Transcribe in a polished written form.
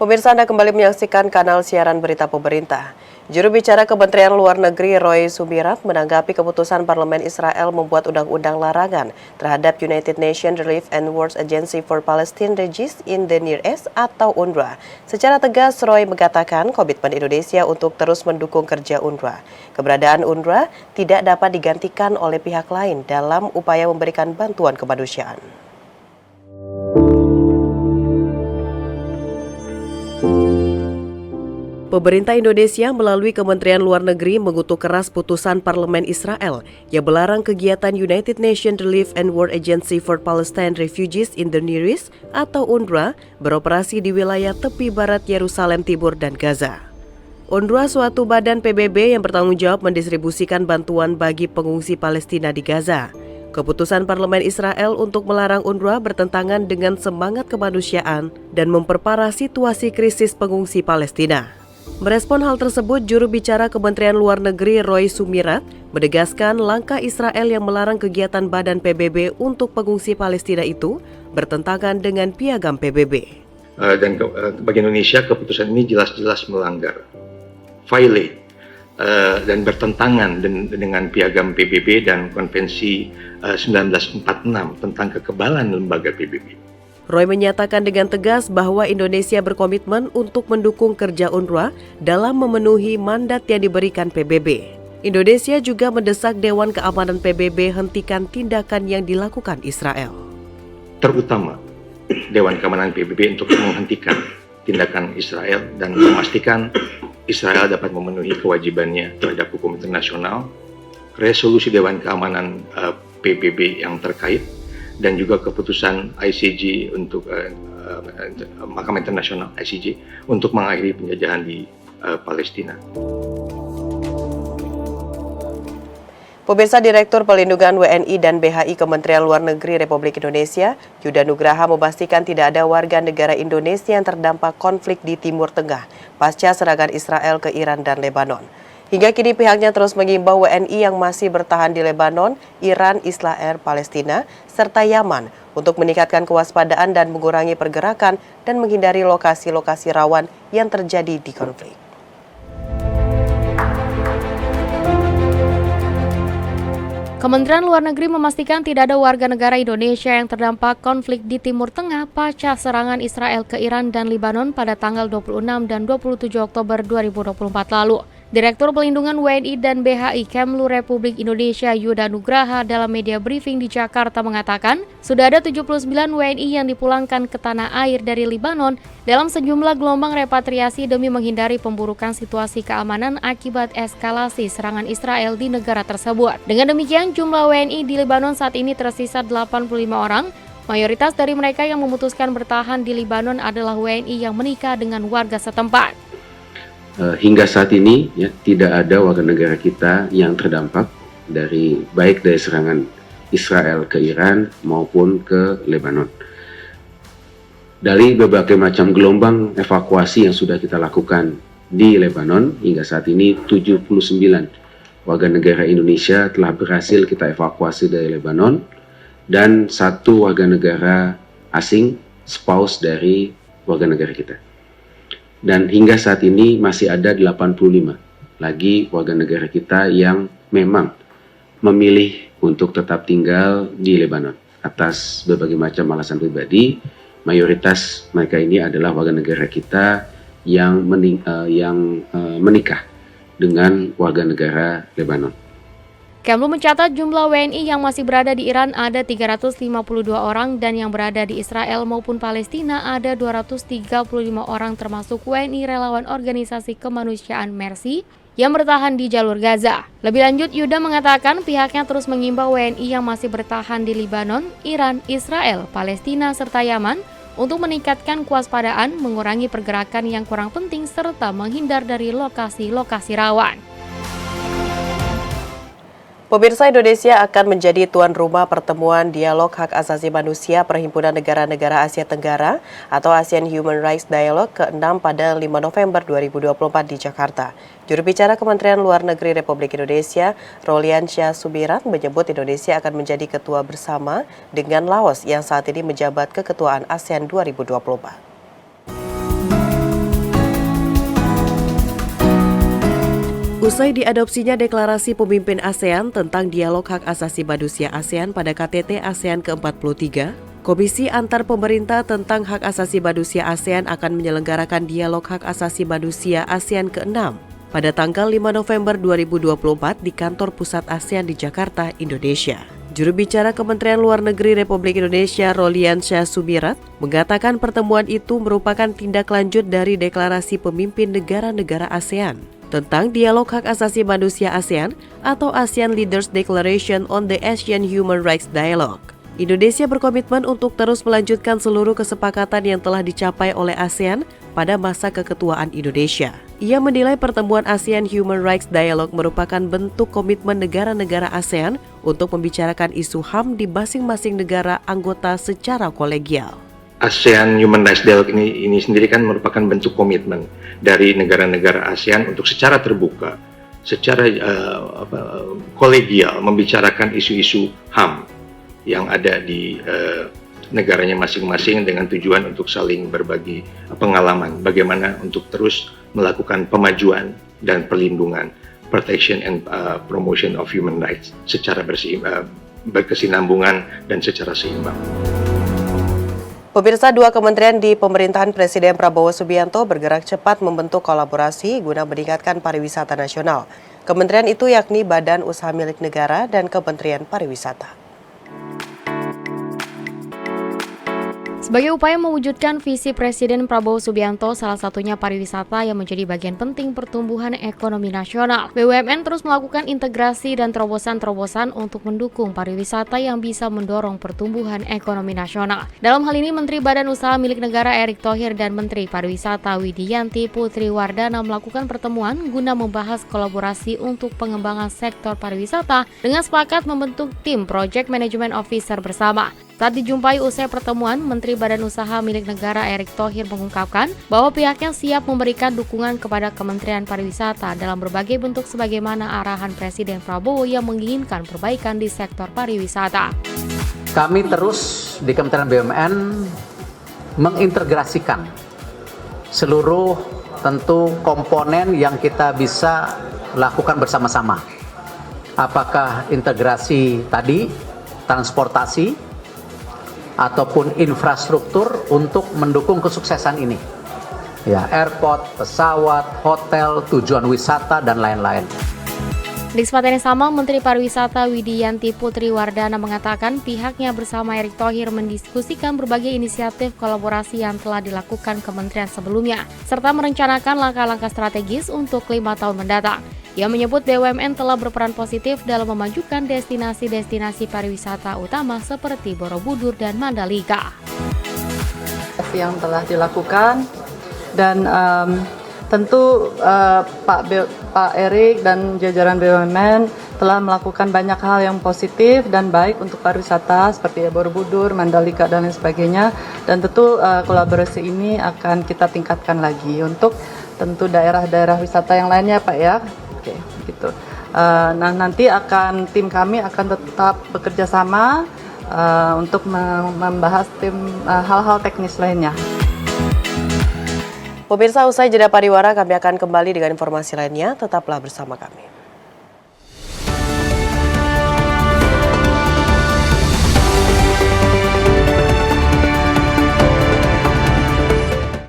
Pemirsa, Anda kembali menyaksikan kanal siaran berita pemerintah. Juru bicara Kementerian Luar Negeri Roy Sumirat menanggapi keputusan Parlemen Israel membuat undang-undang larangan terhadap United Nations Relief and World Agency for Palestine Regions in the Near East atau UNRWA. Secara tegas, Roy mengatakan komitmen Indonesia untuk terus mendukung kerja UNRWA. Keberadaan UNRWA tidak dapat digantikan oleh pihak lain dalam upaya memberikan bantuan kemanusiaan. Pemerintah Indonesia melalui Kementerian Luar Negeri mengutuk keras putusan Parlemen Israel yang melarang kegiatan United Nations Relief and World Agency for Palestine Refugees in the Near East atau UNRWA beroperasi di wilayah tepi barat Yerusalem Timur dan Gaza. UNRWA suatu badan PBB yang bertanggung jawab mendistribusikan bantuan bagi pengungsi Palestina di Gaza. Keputusan Parlemen Israel untuk melarang UNRWA bertentangan dengan semangat kemanusiaan dan memperparah situasi krisis pengungsi Palestina. Merespon hal tersebut, juru bicara Kementerian Luar Negeri Roy Sumirat menegaskan langkah Israel yang melarang kegiatan badan PBB untuk pengungsi Palestina itu bertentangan dengan piagam PBB. Bagi Indonesia, keputusan ini jelas-jelas melanggar, violate, dan bertentangan dengan piagam PBB dan konvensi 1946 tentang kekebalan lembaga PBB. Roy menyatakan dengan tegas bahwa Indonesia berkomitmen untuk mendukung kerja UNRWA dalam memenuhi mandat yang diberikan PBB. Indonesia juga mendesak Dewan Keamanan PBB hentikan tindakan yang dilakukan Israel. Terutama Dewan Keamanan PBB untuk menghentikan tindakan Israel dan memastikan Israel dapat memenuhi kewajibannya terhadap hukum internasional, resolusi Dewan Keamanan PBB yang terkait, dan juga keputusan ICJ untuk Mahkamah Internasional ICJ untuk mengakhiri penjajahan di Palestina. Pemirsa, Direktur Pelindungan WNI dan BHI Kementerian Luar Negeri Republik Indonesia, Yuda Nugraha memastikan tidak ada warga negara Indonesia yang terdampak konflik di Timur Tengah pasca serangan Israel ke Iran dan Lebanon. Hingga kini pihaknya terus mengimbau WNI yang masih bertahan di Lebanon, Iran, Israel, Palestina, serta Yaman untuk meningkatkan kewaspadaan dan mengurangi pergerakan dan menghindari lokasi-lokasi rawan yang terjadi di konflik. Kementerian Luar Negeri memastikan tidak ada warga negara Indonesia yang terdampak konflik di Timur Tengah pasca serangan Israel ke Iran dan Lebanon pada tanggal 26 dan 27 Oktober 2024 lalu. Direktur Pelindungan WNI dan BHI Kemlu Republik Indonesia Yuda Nugraha dalam media briefing di Jakarta mengatakan sudah ada 79 WNI yang dipulangkan ke tanah air dari Lebanon dalam sejumlah gelombang repatriasi demi menghindari pemburukan situasi keamanan akibat eskalasi serangan Israel di negara tersebut. Dengan demikian, jumlah WNI di Lebanon saat ini tersisa 85 orang. Mayoritas dari mereka yang memutuskan bertahan di Lebanon adalah WNI yang menikah dengan warga setempat. Hingga saat ini tidak ada warga negara kita yang terdampak baik dari serangan Israel ke Iran maupun ke Lebanon. Dari berbagai macam gelombang evakuasi yang sudah kita lakukan di Lebanon, hingga saat ini 79 warga negara Indonesia telah berhasil kita evakuasi dari Lebanon dan 1 warga negara asing, spouse dari warga negara kita. Dan hingga saat ini masih ada 85 lagi warga negara kita yang memang memilih untuk tetap tinggal di Lebanon atas berbagai macam alasan pribadi. Mayoritas mereka ini adalah warga negara kita yang menikah dengan warga negara Lebanon. Kemlu mencatat jumlah WNI yang masih berada di Iran ada 352 orang dan yang berada di Israel maupun Palestina ada 235 orang termasuk WNI relawan organisasi kemanusiaan Mercy yang bertahan di jalur Gaza. Lebih lanjut, Yuda mengatakan pihaknya terus mengimbau WNI yang masih bertahan di Lebanon, Iran, Israel, Palestina, serta Yaman untuk meningkatkan kewaspadaan, mengurangi pergerakan yang kurang penting, serta menghindar dari lokasi-lokasi rawan. Pemirsa, Indonesia akan menjadi tuan rumah pertemuan Dialog Hak Asasi Manusia Perhimpunan Negara-Negara Asia Tenggara atau ASEAN Human Rights Dialogue ke-6 pada 5 November 2024 di Jakarta. Juru bicara Kementerian Luar Negeri Republik Indonesia, Roliansyah Sumirat, menyebut Indonesia akan menjadi ketua bersama dengan Laos yang saat ini menjabat keketuaan ASEAN 2024. Usai diadopsinya deklarasi pemimpin ASEAN tentang dialog hak asasi manusia ASEAN pada KTT ASEAN ke-43, Komisi Antar Pemerintah tentang Hak Asasi Manusia ASEAN akan menyelenggarakan dialog hak asasi manusia ASEAN ke-6 pada tanggal 5 November 2024 di kantor pusat ASEAN di Jakarta, Indonesia. Juru bicara Kementerian Luar Negeri Republik Indonesia Rolian Syah Sumirat mengatakan pertemuan itu merupakan tindak lanjut dari deklarasi pemimpin negara-negara ASEAN tentang dialog hak asasi manusia ASEAN atau ASEAN Leaders Declaration on the Asian Human Rights Dialogue. Indonesia berkomitmen untuk terus melanjutkan seluruh kesepakatan yang telah dicapai oleh ASEAN pada masa keketuaan Indonesia. Ia menilai pertemuan ASEAN Human Rights Dialogue merupakan bentuk komitmen negara-negara ASEAN untuk membicarakan isu HAM di masing-masing negara anggota secara kolegial. ASEAN Human Rights Dialogue ini sendiri kan merupakan bentuk komitmen dari negara-negara ASEAN untuk secara terbuka, secara kolegial membicarakan isu-isu HAM yang ada di negaranya masing-masing dengan tujuan untuk saling berbagi pengalaman bagaimana untuk terus melakukan pemajuan dan perlindungan, protection and promotion of human rights secara berkesinambungan dan secara seimbang. Pemirsa, dua kementerian di pemerintahan Presiden Prabowo Subianto bergerak cepat membentuk kolaborasi guna meningkatkan pariwisata nasional. Kementerian itu yakni Badan Usaha Milik Negara dan Kementerian Pariwisata. Sebagai upaya mewujudkan visi Presiden Prabowo Subianto, salah satunya pariwisata yang menjadi bagian penting pertumbuhan ekonomi nasional. BUMN terus melakukan integrasi dan terobosan-terobosan untuk mendukung pariwisata yang bisa mendorong pertumbuhan ekonomi nasional. Dalam hal ini, Menteri Badan Usaha Milik Negara Erick Thohir dan Menteri Pariwisata Widianti Putri Wardana melakukan pertemuan guna membahas kolaborasi untuk pengembangan sektor pariwisata dengan sepakat membentuk tim Project Management Officer bersama. Saat dijumpai usai pertemuan, Menteri Badan Usaha Milik Negara Erick Thohir mengungkapkan bahwa pihaknya siap memberikan dukungan kepada Kementerian Pariwisata dalam berbagai bentuk sebagaimana arahan Presiden Prabowo yang menginginkan perbaikan di sektor pariwisata. Kami terus di Kementerian BUMN mengintegrasikan seluruh tentu komponen yang kita bisa lakukan bersama-sama. Apakah integrasi tadi, transportasi, ataupun infrastruktur untuk mendukung kesuksesan ini. Ya, airport, pesawat, hotel, tujuan wisata, dan lain-lain. Di kesempatan yang sama, Menteri Pariwisata Widianti Putri Wardana mengatakan pihaknya bersama Erick Thohir mendiskusikan berbagai inisiatif kolaborasi yang telah dilakukan kementerian sebelumnya, serta merencanakan langkah-langkah strategis untuk 5 tahun mendatang. Ia menyebut BUMN telah berperan positif dalam memajukan destinasi-destinasi pariwisata utama seperti Borobudur dan Mandalika. Yang telah dilakukan dan tentu Pak Erick dan jajaran BUMN telah melakukan banyak hal yang positif dan baik untuk pariwisata seperti Borobudur, Mandalika dan lain sebagainya, dan tentu kolaborasi ini akan kita tingkatkan lagi untuk tentu daerah-daerah wisata yang lainnya, Pak ya. Oke, gitu. Nah, nanti tim kami akan tetap bekerja sama untuk membahas hal-hal teknis lainnya. Pemirsa, usai jeda pariwara kami akan kembali dengan informasi lainnya. Tetaplah bersama kami.